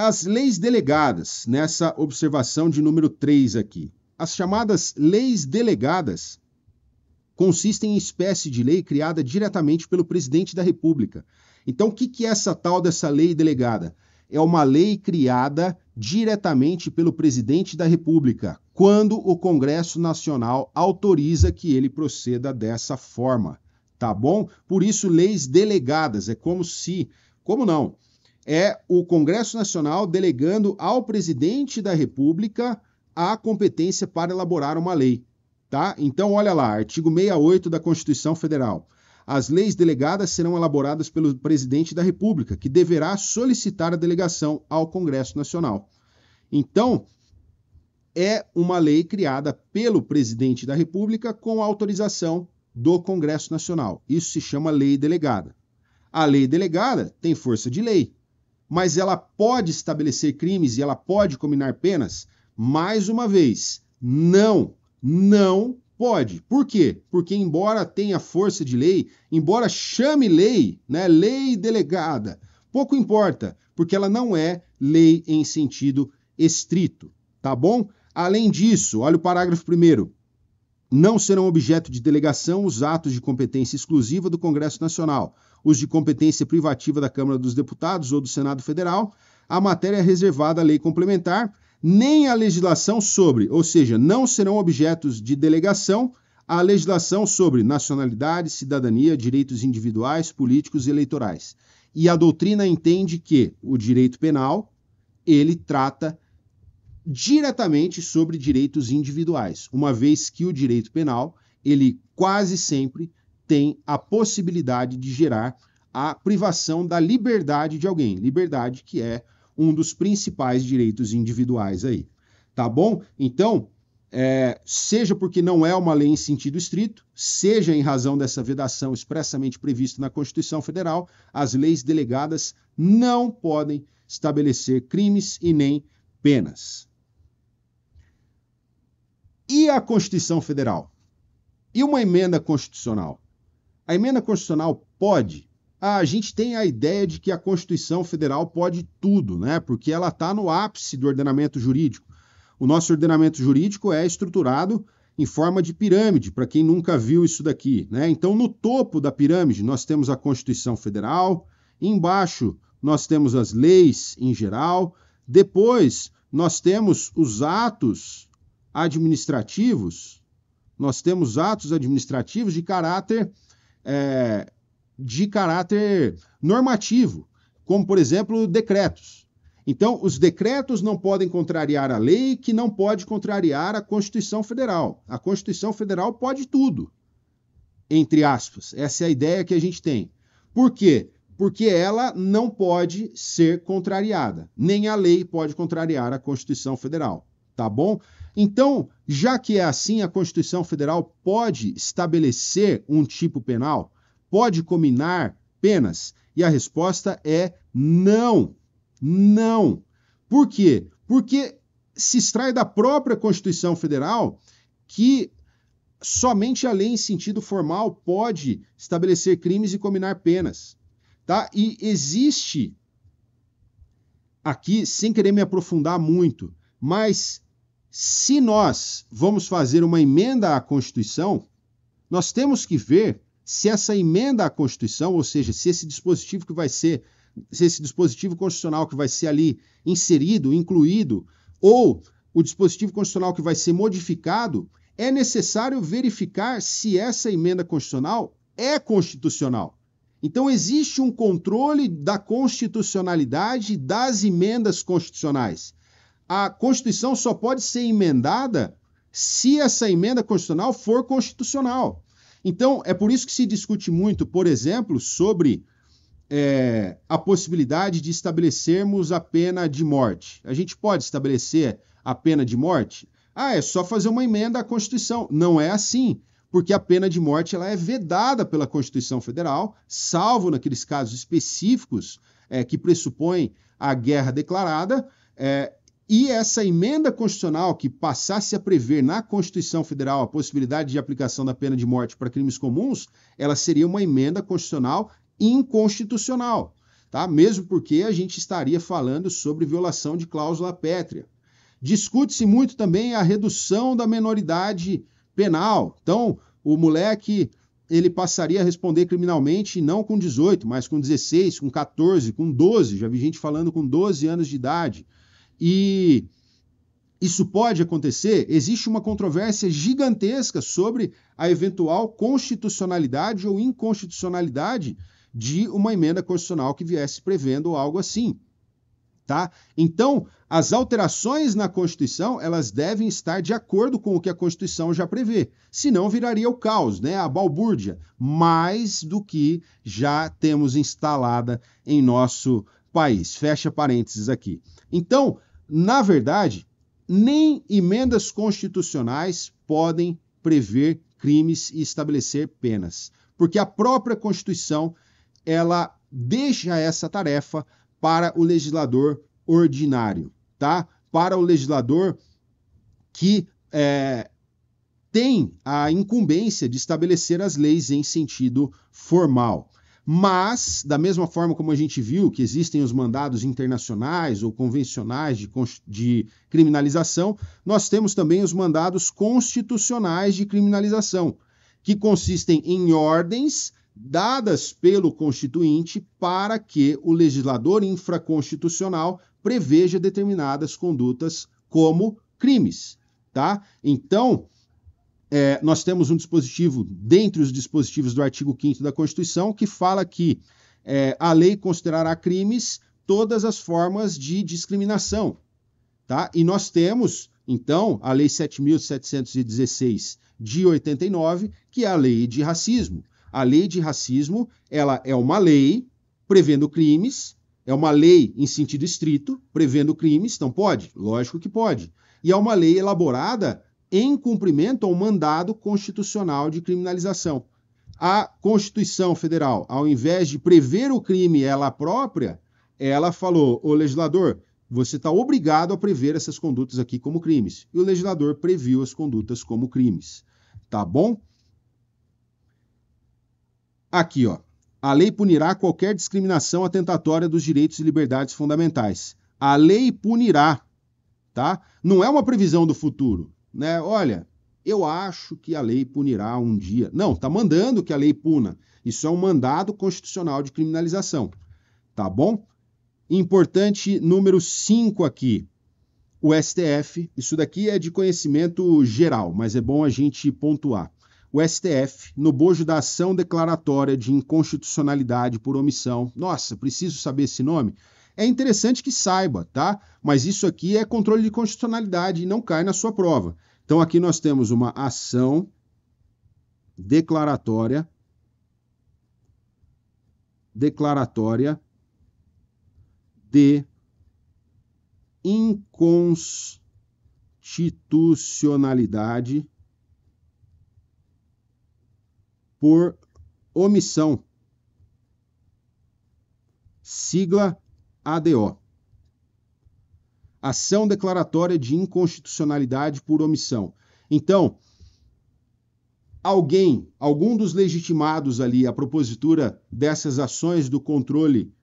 As leis delegadas, nessa observação de número 3 aqui. As chamadas leis delegadas consistem em espécie de lei criada diretamente pelo presidente da República. Então, o que é essa tal dessa lei delegada? É uma lei criada diretamente pelo presidente da República, quando o Congresso Nacional autoriza que ele proceda dessa forma, tá bom? Por isso, leis delegadas, é como não? É o Congresso Nacional delegando ao presidente da República a competência para elaborar uma lei, tá? Então, olha lá, artigo 68 da Constituição Federal. As leis delegadas serão elaboradas pelo presidente da República, que deverá solicitar a delegação ao Congresso Nacional. Então, é uma lei criada pelo presidente da República com autorização do Congresso Nacional. Isso se chama lei delegada. A lei delegada tem força de lei, mas ela pode estabelecer crimes e ela pode combinar penas? Mais uma vez, não pode. Por quê? Porque embora tenha força de lei, embora chame lei, né, lei delegada, pouco importa, porque ela não é lei em sentido estrito, tá bom? Além disso, olha o parágrafo 1º. Não serão objeto de delegação os atos de competência exclusiva do Congresso Nacional, os de competência privativa da Câmara dos Deputados ou do Senado Federal, a matéria reservada à lei complementar, nem a legislação sobre, ou seja, não serão objetos de delegação a legislação sobre nacionalidade, cidadania, direitos individuais, políticos e eleitorais. E a doutrina entende que o direito penal, ele trata diretamente sobre direitos individuais, uma vez que o direito penal, ele quase sempre tem a possibilidade de gerar a privação da liberdade de alguém, liberdade que é um dos principais direitos individuais aí, tá bom? Então, seja porque não é uma lei em sentido estrito, seja em razão dessa vedação expressamente prevista na Constituição Federal, as leis delegadas não podem estabelecer crimes e nem penas. E a Constituição Federal? E uma emenda constitucional? A emenda constitucional pode? A gente tem a ideia de que a Constituição Federal pode tudo, né? Porque ela está no ápice do ordenamento jurídico. O nosso ordenamento jurídico é estruturado em forma de pirâmide, para quem nunca viu isso daqui, né? Então, no topo da pirâmide, nós temos a Constituição Federal, embaixo nós temos as leis em geral, depois nós temos os atos administrativos, de caráter normativo, como, por exemplo, decretos. Então, os decretos não podem contrariar a lei, que não pode contrariar a Constituição Federal. A Constituição Federal pode tudo, entre aspas. Essa é a ideia que a gente tem. Por quê? Porque ela não pode ser contrariada. Nem a lei pode contrariar a Constituição Federal. Tá bom? Então, já que é assim, a Constituição Federal pode estabelecer um tipo penal? Pode combinar penas? E a resposta é não. Não. Por quê? Porque se extrai da própria Constituição Federal que somente a lei em sentido formal pode estabelecer crimes e combinar penas. Tá? E existe, aqui, sem querer me aprofundar muito, mas se nós vamos fazer uma emenda à Constituição, nós temos que ver se essa emenda à Constituição, ou seja, se esse dispositivo constitucional que vai ser ali inserido, incluído, ou o dispositivo constitucional que vai ser modificado, é necessário verificar se essa emenda constitucional é constitucional. Então, existe um controle da constitucionalidade das emendas constitucionais. A Constituição só pode ser emendada se essa emenda constitucional for constitucional. Então, é por isso que se discute muito, por exemplo, sobre a possibilidade de estabelecermos a pena de morte. A gente pode estabelecer a pena de morte? É só fazer uma emenda à Constituição. Não é assim, porque a pena de morte ela é vedada pela Constituição Federal, salvo naqueles casos específicos que pressupõem a guerra declarada, e essa emenda constitucional que passasse a prever na Constituição Federal a possibilidade de aplicação da pena de morte para crimes comuns, ela seria uma emenda constitucional inconstitucional. tá? Mesmo porque a gente estaria falando sobre violação de cláusula pétrea. Discute-se muito também a redução da menoridade penal. Então, o moleque, ele passaria a responder criminalmente não com 18, mas com 16, com 14, com 12. Já vi gente falando com 12 anos de idade. E isso pode acontecer? Existe uma controvérsia gigantesca sobre a eventual constitucionalidade ou inconstitucionalidade de uma emenda constitucional que viesse prevendo algo assim. Tá? Então, as alterações na Constituição, elas devem estar de acordo com o que a Constituição já prevê. Senão viraria o caos, né? A balbúrdia, mais do que já temos instalada em nosso país. Fecha parênteses aqui. Então, na verdade, nem emendas constitucionais podem prever crimes e estabelecer penas, porque a própria Constituição, ela deixa essa tarefa para o legislador ordinário, tá? Para o legislador que tem a incumbência de estabelecer as leis em sentido formal. Mas, da mesma forma como a gente viu que existem os mandados internacionais ou convencionais de criminalização, nós temos também os mandados constitucionais de criminalização, que consistem em ordens dadas pelo Constituinte para que o legislador infraconstitucional preveja determinadas condutas como crimes, tá? Então, nós temos um dispositivo, dentre os dispositivos do artigo 5º da Constituição, que fala que a lei considerará crimes todas as formas de discriminação, tá? E nós temos, então, a Lei 7.716 de 89, que é a lei de racismo. A lei de racismo, ela é uma lei prevendo crimes, é uma lei em sentido estrito, prevendo crimes, então pode? Lógico que pode. E é uma lei elaborada em cumprimento ao mandado constitucional de criminalização. A Constituição Federal, ao invés de prever o crime ela própria, ela falou, o legislador, você está obrigado a prever essas condutas aqui como crimes. E o legislador previu as condutas como crimes. Tá bom? Aqui, ó. A lei punirá qualquer discriminação atentatória dos direitos e liberdades fundamentais. A lei punirá, tá? Não é uma previsão do futuro, né? Olha, eu acho que a lei punirá um dia. Não, tá mandando que a lei puna. Isso é um mandado constitucional de criminalização, tá bom? Importante número 5 aqui. O STF, isso daqui é de conhecimento geral, mas é bom a gente pontuar. O STF, no bojo da ação declaratória de inconstitucionalidade por omissão, nossa, preciso saber esse nome? É interessante que saiba, tá? Mas isso aqui é controle de constitucionalidade e não cai na sua prova. Então aqui nós temos uma ação declaratória de inconstitucionalidade por omissão. Sigla ADO. Ação declaratória de inconstitucionalidade por omissão. Então, algum dos legitimados ali, a propositura dessas ações do controle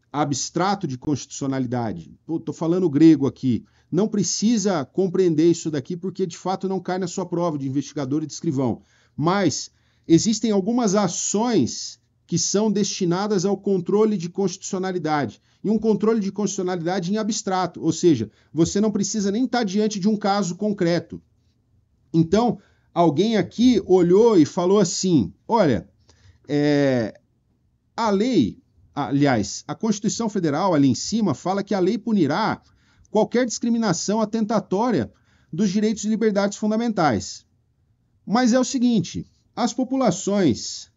abstrato de constitucionalidade, estou falando grego aqui, não precisa compreender isso daqui porque de fato não cai na sua prova de investigador e de escrivão, mas existem algumas ações que são destinadas ao controle de constitucionalidade, e um controle de constitucionalidade em abstrato, ou seja, você não precisa nem estar diante de um caso concreto. Então, alguém aqui olhou e falou assim, olha, a lei, aliás, a Constituição Federal ali em cima fala que a lei punirá qualquer discriminação atentatória dos direitos e liberdades fundamentais. Mas é o seguinte, as populações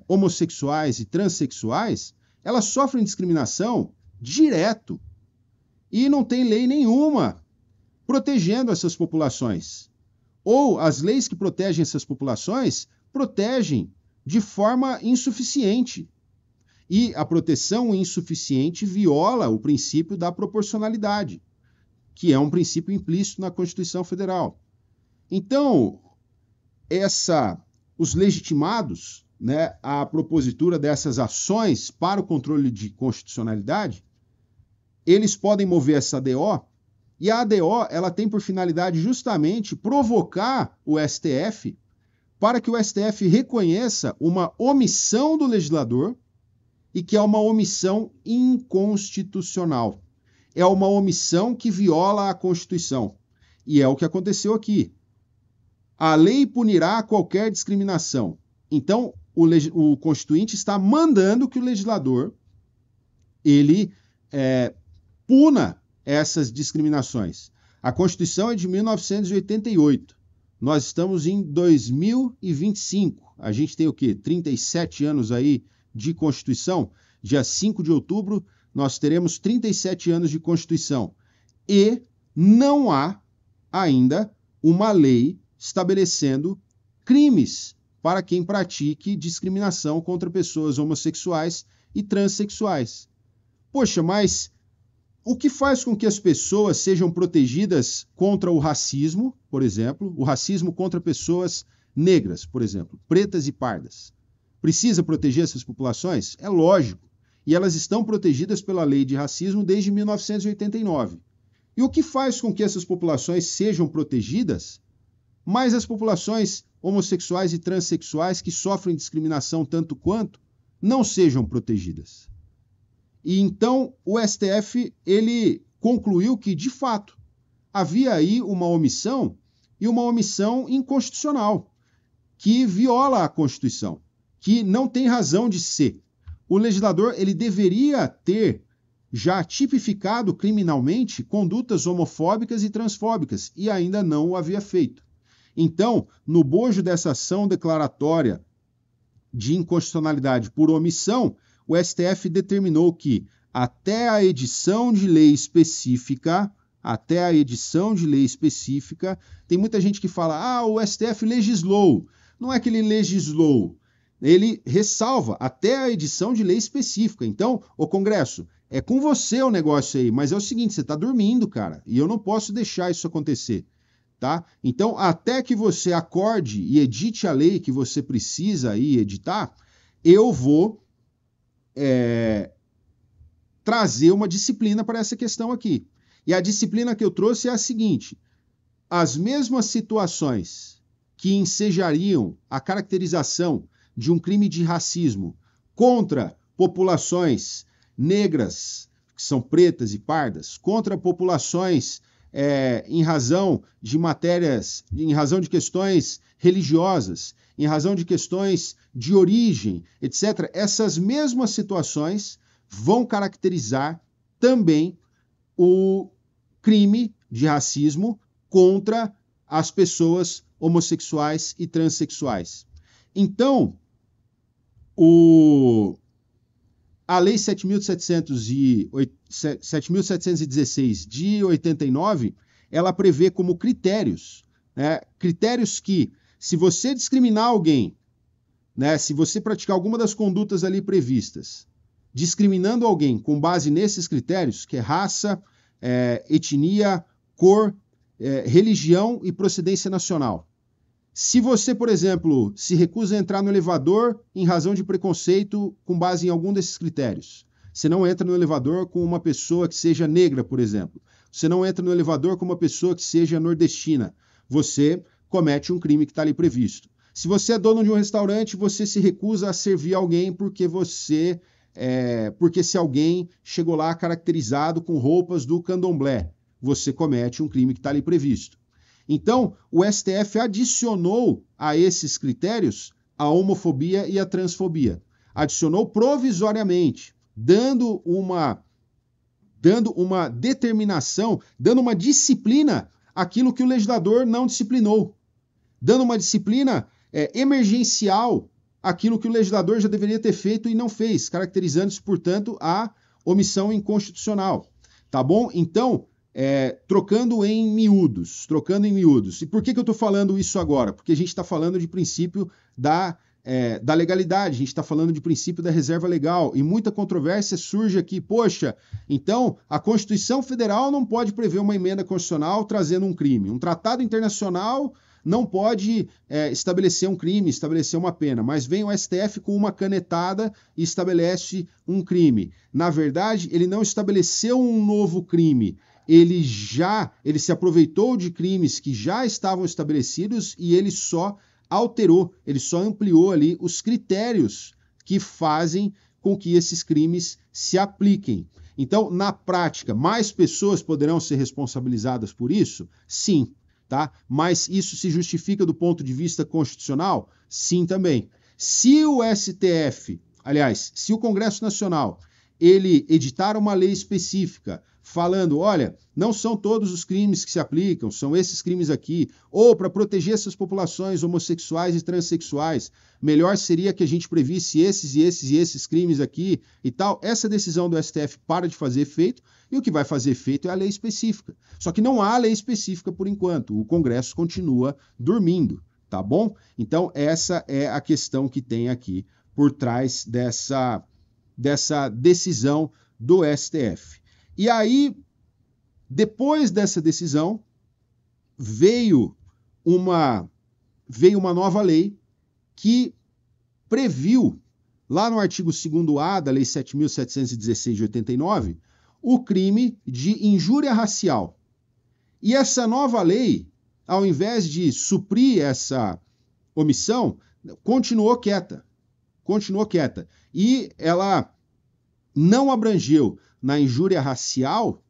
homossexuais e transexuais, elas sofrem discriminação direto e não tem lei nenhuma protegendo essas populações. Ou as leis que protegem essas populações protegem de forma insuficiente. E a proteção insuficiente viola o princípio da proporcionalidade, que é um princípio implícito na Constituição Federal. Então, os legitimados né, a propositura dessas ações para o controle de constitucionalidade, eles podem mover essa ADO, e a ADO ela tem por finalidade justamente provocar o STF para que o STF reconheça uma omissão do legislador e que é uma omissão inconstitucional. É uma omissão que viola a Constituição. E é o que aconteceu aqui. A lei punirá qualquer discriminação. Então, o Constituinte está mandando que o legislador ele puna essas discriminações. A Constituição é de 1988. Nós estamos em 2025. A gente tem o quê? 37 anos aí de Constituição. Dia 5 de outubro, nós teremos 37 anos de Constituição. E não há ainda uma lei estabelecendo crimes para quem pratique discriminação contra pessoas homossexuais e transexuais. Poxa, mas o que faz com que as pessoas sejam protegidas contra o racismo, por exemplo, o racismo contra pessoas negras, por exemplo, pretas e pardas? Precisa proteger essas populações? É lógico. E elas estão protegidas pela lei de racismo desde 1989. E o que faz com que essas populações sejam protegidas, mas as populações homossexuais e transexuais que sofrem discriminação tanto quanto não sejam protegidas? E então o STF ele concluiu que, de fato, havia aí uma omissão e uma omissão inconstitucional, que viola a Constituição, que não tem razão de ser. O legislador ele deveria ter já tipificado criminalmente condutas homofóbicas e transfóbicas, e ainda não o havia feito. Então, no bojo dessa ação declaratória de inconstitucionalidade por omissão, o STF determinou que até a edição de lei específica, tem muita gente que fala, o STF legislou. Não é que ele legislou, ele ressalva até a edição de lei específica. Então, o Congresso, é com você o negócio aí, mas é o seguinte, você está dormindo, cara, e eu não posso deixar isso acontecer. Tá? Então, até que você acorde e edite a lei que você precisa aí editar, eu vou trazer uma disciplina para essa questão aqui. E a disciplina que eu trouxe é a seguinte: as mesmas situações que ensejariam a caracterização de um crime de racismo contra populações negras, que são pretas e pardas, contra populações em razão de questões religiosas, em razão de questões de origem, etc., essas mesmas situações vão caracterizar também o crime de racismo contra as pessoas homossexuais e transexuais. Então, a Lei 7.716 de 89, ela prevê como critérios que, se você discriminar alguém, se você praticar alguma das condutas ali previstas, discriminando alguém com base nesses critérios, que é raça, etnia, cor, religião e procedência nacional. Se você, por exemplo, se recusa a entrar no elevador em razão de preconceito com base em algum desses critérios, você não entra no elevador com uma pessoa que seja negra, por exemplo, você não entra no elevador com uma pessoa que seja nordestina, você comete um crime que está ali previsto. Se você é dono de um restaurante, você se recusa a servir alguém porque se alguém chegou lá caracterizado com roupas do candomblé, você comete um crime que está ali previsto. Então, o STF adicionou a esses critérios a homofobia e a transfobia. Adicionou provisoriamente, dando uma determinação, dando uma disciplina àquilo que o legislador não disciplinou. Dando uma disciplina emergencial àquilo que o legislador já deveria ter feito e não fez, caracterizando-se, portanto, a omissão inconstitucional. Tá bom? Então, trocando em miúdos. E por que eu estou falando isso agora? Porque a gente está falando de princípio da legalidade, a gente está falando de princípio da reserva legal, e muita controvérsia surge aqui. Poxa, então a Constituição Federal não pode prever uma emenda constitucional trazendo um crime. Um tratado internacional não pode estabelecer um crime, estabelecer uma pena, mas vem o STF com uma canetada e estabelece um crime. Na verdade, ele não estabeleceu um novo crime, ele se aproveitou de crimes que já estavam estabelecidos e ele só alterou, ele só ampliou ali os critérios que fazem com que esses crimes se apliquem. Então, na prática, mais pessoas poderão ser responsabilizadas por isso? Sim, tá? Mas isso se justifica do ponto de vista constitucional? Sim, também. Se o STF, aliás, se o Congresso Nacional, ele editar uma lei específica falando, olha, não são todos os crimes que se aplicam, são esses crimes aqui, ou para proteger essas populações homossexuais e transexuais, melhor seria que a gente previsse esses e esses e esses crimes aqui e tal. Essa decisão do STF para de fazer efeito e o que vai fazer efeito é a lei específica. Só que não há lei específica por enquanto, o Congresso continua dormindo, tá bom? Então essa é a questão que tem aqui por trás dessa decisão do STF. E aí, depois dessa decisão, veio uma nova lei que previu, lá no artigo 2º-A da Lei 7.716 de 89, o crime de injúria racial. E essa nova lei, ao invés de suprir essa omissão, continuou quieta. E ela não abrangeu na injúria racial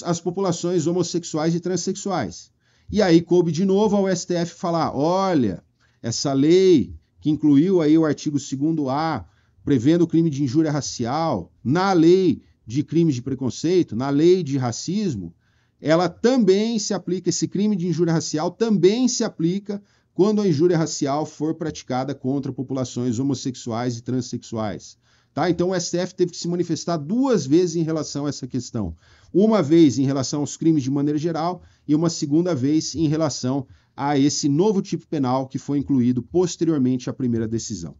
as populações homossexuais e transexuais. E aí coube de novo ao STF falar, olha, essa lei que incluiu aí o artigo 2º-A, prevendo o crime de injúria racial, na lei de crimes de preconceito, na lei de racismo, ela também se aplica, esse crime de injúria racial também se aplica quando a injúria racial for praticada contra populações homossexuais e transexuais. Tá? Então o STF teve que se manifestar 2 vezes em relação a essa questão. Uma vez em relação aos crimes de maneira geral e uma segunda vez em relação a esse novo tipo penal que foi incluído posteriormente à primeira decisão.